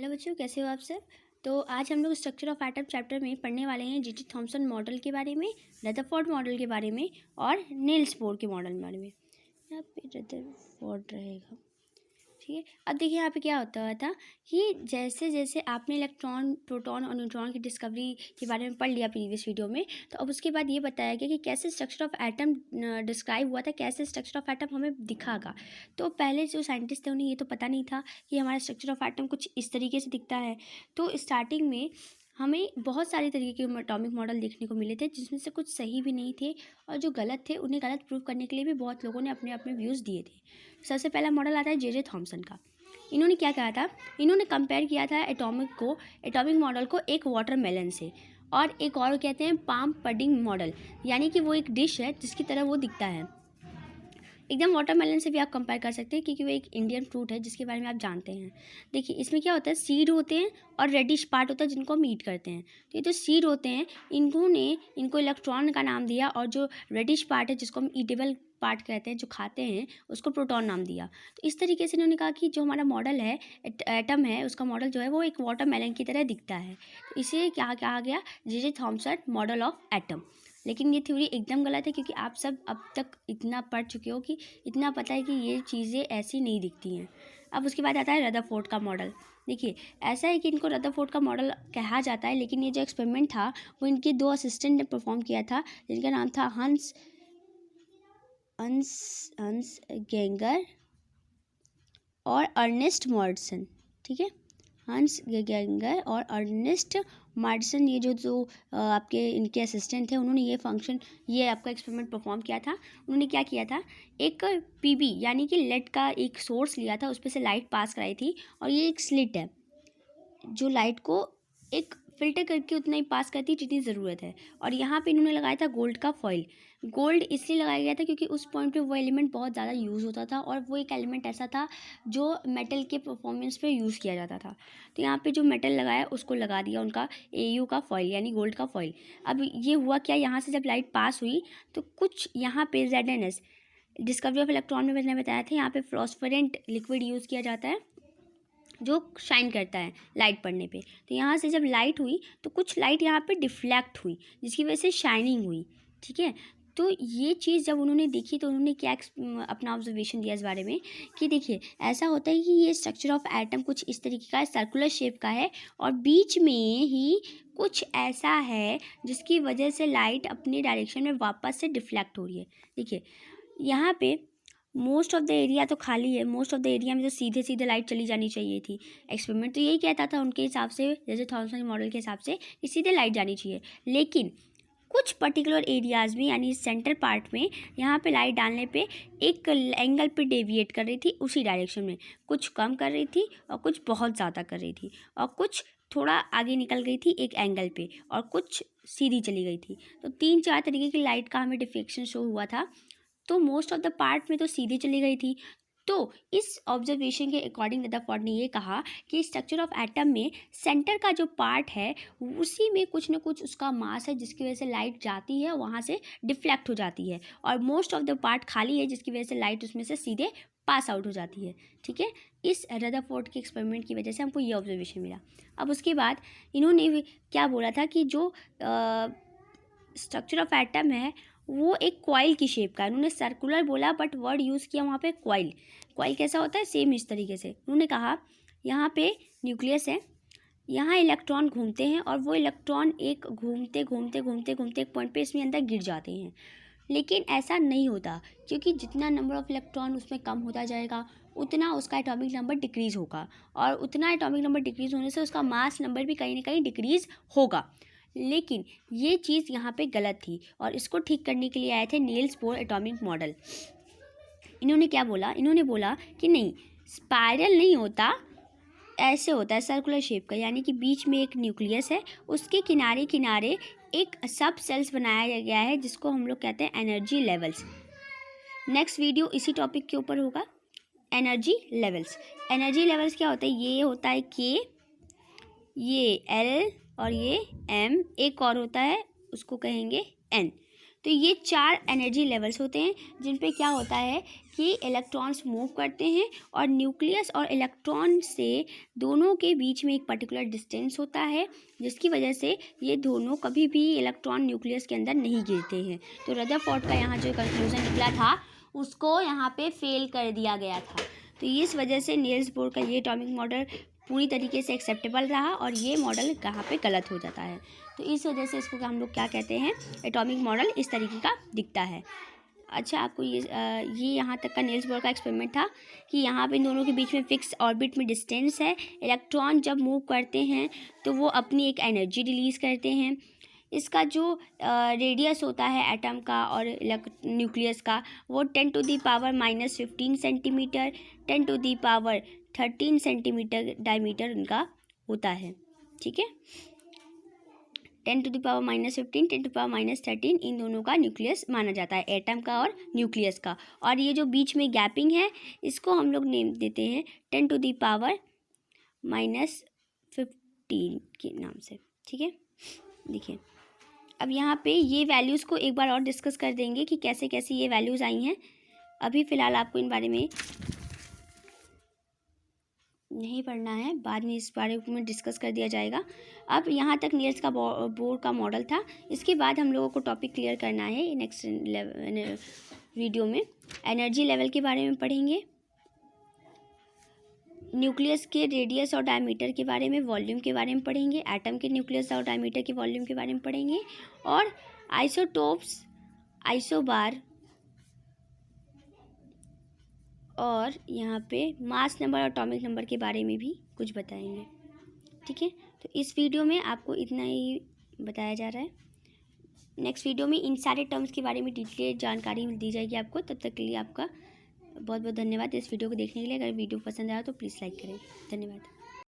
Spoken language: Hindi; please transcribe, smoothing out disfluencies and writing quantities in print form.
हेलो बच्चों, कैसे हो आप सब। तो आज हम लोग स्ट्रक्चर ऑफ एटम चैप्टर में पढ़ने वाले हैं जी.टी. थॉमसन मॉडल के बारे में, रदरफोर्ड मॉडल के बारे में और नील्स बोर के मॉडल के बारे में। यहाँ पे रदरफोर्ड रहेगा, ठीक है। अब देखिए यहाँ पे क्या होता हुआ था कि जैसे जैसे आपने इलेक्ट्रॉन, प्रोटॉन और न्यूट्रॉन की डिस्कवरी के बारे में पढ़ लिया प्रीवियस वीडियो में, तो अब उसके बाद ये बताया गया कि कैसे स्ट्रक्चर ऑफ एटम डिस्क्राइब हुआ था, कैसे स्ट्रक्चर ऑफ एटम हमें दिखागा। तो पहले जो साइंटिस्ट थे उन्हें ये तो पता नहीं था कि हमारा स्ट्रक्चर ऑफ एटम कुछ इस तरीके से दिखता है। तो स्टार्टिंग में हमें बहुत सारे तरीके के एटॉमिक मॉडल देखने को मिले थे, जिसमें से कुछ सही भी नहीं थे और जो गलत थे उन्हें गलत प्रूव करने के लिए भी बहुत लोगों ने अपने अपने व्यूज़ दिए थे। सबसे पहला मॉडल आता है जे.जे. थॉमसन का। इन्होंने क्या कहा था, इन्होंने कंपेयर किया था एटॉमिक मॉडल को एक वाटरमेलन से, और एक और कहते हैं पाम पडिंग मॉडल, यानी कि वो एक डिश है जिसकी तरह वो दिखता है। एकदम वाटरमेलन से भी आप कंपेयर कर सकते हैं क्योंकि वो एक इंडियन फ्रूट है जिसके बारे में आप जानते हैं। देखिए इसमें क्या होता है, सीड होते हैं और रेडिश पार्ट होता है जिनको हम ईट करते हैं। तो ये जो सीड होते हैं इनको इलेक्ट्रॉन का नाम दिया, और जो रेडिश पार्ट है जिसको हम ईटेबल पार्ट कहते हैं, जो खाते हैं, उसको प्रोटॉन नाम दिया। तो इस तरीके से इन्होंने कहा कि जो हमारा मॉडल है, एटम है, उसका मॉडल जो है वो एक वाटरमेलन की तरह दिखता है। तो इसे क्या कहा गया, JJ. Thompson model of atom. लेकिन ये थ्योरी एकदम गलत है क्योंकि आप सब अब तक इतना पढ़ चुके हो कि इतना पता है कि ये चीज़ें ऐसी नहीं दिखती हैं। अब उसके बाद आता है रदरफोर्ड का मॉडल। देखिए ऐसा है कि इनको रदरफोर्ड का मॉडल कहा जाता है, लेकिन ये जो एक्सपेरिमेंट था वो इनके दो असिस्टेंट ने परफॉर्म किया था, जिनका नाम था हंस गेंगर और अर्नेस्ट मॉर्डसन, ठीक है। हंस गेंगर और अर्नेस्ट मॉर्डसन, ये जो आपके इनके असिस्टेंट थे, उन्होंने ये आपका एक्सपेरिमेंट परफॉर्म किया था। उन्होंने क्या किया था, एक पीबी यानी कि लेड का एक सोर्स लिया था, उस पर से लाइट पास कराई थी, और ये एक स्लिट है जो लाइट को एक फिल्टर करके उतना ही पास करती है जितनी ज़रूरत है। और यहाँ पे इन्होंने लगाया था गोल्ड का फॉइल। गोल्ड इसलिए लगाया गया था क्योंकि उस पॉइंट पे वो एलिमेंट बहुत ज़्यादा यूज़ होता था, और वो एक एलिमेंट ऐसा था जो मेटल के परफॉर्मेंस पे यूज़ किया जाता था। तो यहाँ पे जो मेटल लगाया उसको लगा दिया उनका AU का फॉइल, यानी गोल्ड का फॉइल। अब ये हुआ क्या, यहाँ से जब लाइट पास हुई तो कुछ यहाँ पे ZNS, डिस्कवरी ऑफ इलेक्ट्रॉन में मैंने बताया था, यहाँ पे फ्लॉस्फरेंट लिक्विड यूज़ किया जाता है जो शाइन करता है लाइट पड़ने पे। तो यहाँ से जब लाइट हुई तो कुछ लाइट यहाँ पे डिफ्लेक्ट हुई, जिसकी वजह से शाइनिंग हुई, ठीक है। तो ये चीज़ जब उन्होंने देखी तो उन्होंने क्या अपना ऑब्जर्वेशन दिया इस बारे में कि देखिए ऐसा होता है कि ये स्ट्रक्चर ऑफ एटम कुछ इस तरीके का सर्कुलर शेप का है, और बीच में ही कुछ ऐसा है जिसकी वजह से लाइट अपने डायरेक्शन में वापस से डिफ्लेक्ट हो रही है। देखिए यहाँ पे मोस्ट ऑफ द एरिया तो खाली है, मोस्ट ऑफ द एरिया में तो सीधे सीधे लाइट चली जानी चाहिए थी। एक्सपेरिमेंट तो यही कहता था उनके हिसाब से, जैसे थॉमसन मॉडल के हिसाब से, कि सीधे लाइट जानी चाहिए। लेकिन कुछ पर्टिकुलर एरियाज़ में, यानी सेंटर पार्ट में, यहाँ पे लाइट डालने पे एक एंगल पे डेविएट कर रही थी उसी डायरेक्शन में, कुछ कम कर रही थी और कुछ बहुत ज़्यादा कर रही थी, और कुछ थोड़ा आगे निकल गई थी एक एंगल पे, और कुछ सीधी चली गई थी। तो 3-4 तरीके की लाइट का हमें डिफ्लेक्शन शो हुआ था। तो मोस्ट ऑफ द पार्ट में तो सीधे चली गई थी। तो इस ऑब्जर्वेशन के अकॉर्डिंग रदरफोर्ड ने ये कहा कि स्ट्रक्चर ऑफ एटम में सेंटर का जो पार्ट है उसी में कुछ ना कुछ उसका मास है, जिसकी वजह से लाइट जाती है वहाँ से डिफ्लेक्ट हो जाती है, और मोस्ट ऑफ द पार्ट खाली है जिसकी वजह से लाइट उसमें से सीधे पास आउट हो जाती है, ठीक है। इस रदरफोर्ड के एक्सपेरिमेंट की वजह से हमको ये ऑब्जर्वेशन मिला। अब उसके बाद इन्होंने क्या बोला था कि जो स्ट्रक्चर ऑफ एटम है वो एक कॉइल की शेप का है। उन्होंने सर्कुलर बोला बट वर्ड यूज़ किया वहाँ पे कॉइल। कॉइल कैसा होता है, सेम इस तरीके से। उन्होंने कहा यहाँ पे न्यूक्लियस है, यहाँ इलेक्ट्रॉन घूमते हैं, और वो इलेक्ट्रॉन एक घूमते घूमते घूमते घूमते एक पॉइंट पे इसमें अंदर गिर जाते हैं। लेकिन ऐसा नहीं होता, क्योंकि जितना नंबर ऑफ इलेक्ट्रॉन उसमें कम होता जाएगा उतना उसका एटॉमिक नंबर डिक्रीज़ होगा, और उतना एटॉमिक नंबर डिक्रीज़ होने से उसका मास नंबर भी कहीं ना कहीं डिक्रीज़ होगा। लेकिन ये चीज़ यहाँ पे गलत थी, और इसको ठीक करने के लिए आए थे नील्स बोर एटॉमिक मॉडल। इन्होंने क्या बोला, इन्होंने बोला कि नहीं, स्पाइरल नहीं होता, ऐसे होता है सर्कुलर शेप का, यानी कि बीच में एक न्यूक्लियस है, उसके किनारे किनारे एक सब सेल्स बनाया गया है जिसको हम लोग कहते हैं एनर्जी लेवल्स। नेक्स्ट वीडियो इसी टॉपिक के ऊपर होगा, एनर्जी लेवल्स। एनर्जी लेवल्स क्या होता है, ये होता है K, ये L, और ये M, एक और होता है उसको कहेंगे N। तो ये 4 एनर्जी लेवल्स होते हैं जिन पे क्या होता है कि इलेक्ट्रॉन्स मूव करते हैं और न्यूक्लियस और इलेक्ट्रॉन से दोनों के बीच में एक पर्टिकुलर डिस्टेंस होता है, जिसकी वजह से ये दोनों कभी भी इलेक्ट्रॉन न्यूक्लियस के अंदर नहीं गिरते हैं। तो रदरफोर्ड का यहाँ जो कंक्लूजन निकला था उसको यहाँ पे फेल कर दिया गया था। तो इस वजह से नील्स बोर का ये एटॉमिक मॉडल पूरी तरीके से एक्सेप्टेबल रहा और ये मॉडल कहाँ पे गलत हो जाता है। तो इस वजह से इसको हम लोग क्या कहते हैं, एटॉमिक मॉडल इस तरीके का दिखता है। अच्छा, आपको ये यहाँ तक का नील्स बोर का एक्सपेरिमेंट था कि यहाँ पे इन दोनों के बीच में फिक्स ऑर्बिट में डिस्टेंस है। इलेक्ट्रॉन जब मूव करते हैं तो वो अपनी एक एनर्जी रिलीज़ करते हैं। इसका जो रेडियस होता है एटम का और न्यूक्लियस का वो 10⁻⁻15 सेंटीमीटर, 10⁻13 सेंटीमीटर डायमीटर उनका होता है। ठीक है, 10⁻⁻15, 10⁻⁻13 इन दोनों का न्यूक्लियस माना जाता है, एटम का और न्यूक्लियस का। और ये जो बीच में गैपिंग है इसको हम लोग नेम देते हैं 10⁻⁻15 के नाम से। ठीक है, देखिए अब यहाँ पे ये वैल्यूज़ को एक बार और डिस्कस कर देंगे कि कैसे कैसे ये वैल्यूज़ आई हैं। अभी फ़िलहाल आपको इन बारे में नहीं पढ़ना है, बाद में इस बारे में डिस्कस कर दिया जाएगा। अब यहाँ तक नील्स का बोर का मॉडल था। इसके बाद हम लोगों को टॉपिक क्लियर करना है नेक्स्ट वीडियो में। एनर्जी लेवल के बारे में पढ़ेंगे, न्यूक्लियस के रेडियस और डायमीटर के बारे में, वॉल्यूम के बारे में पढ़ेंगे, एटम के न्यूक्लियस और डायमीटर के वॉल्यूम के बारे में पढ़ेंगे, और आइसोटोप्स, आइसोबार और यहाँ पे मास नंबर और एटॉमिक नंबर के बारे में भी कुछ बताएंगे। ठीक है, तो इस वीडियो में आपको इतना ही बताया जा रहा है। नेक्स्ट वीडियो में इन सारे टर्म्स के बारे में डिटेल जानकारी दी जाएगी आपको। तब तक के लिए आपका बहुत बहुत धन्यवाद इस वीडियो को देखने के लिए। अगर वीडियो पसंद आया तो प्लीज़ लाइक करें। धन्यवाद।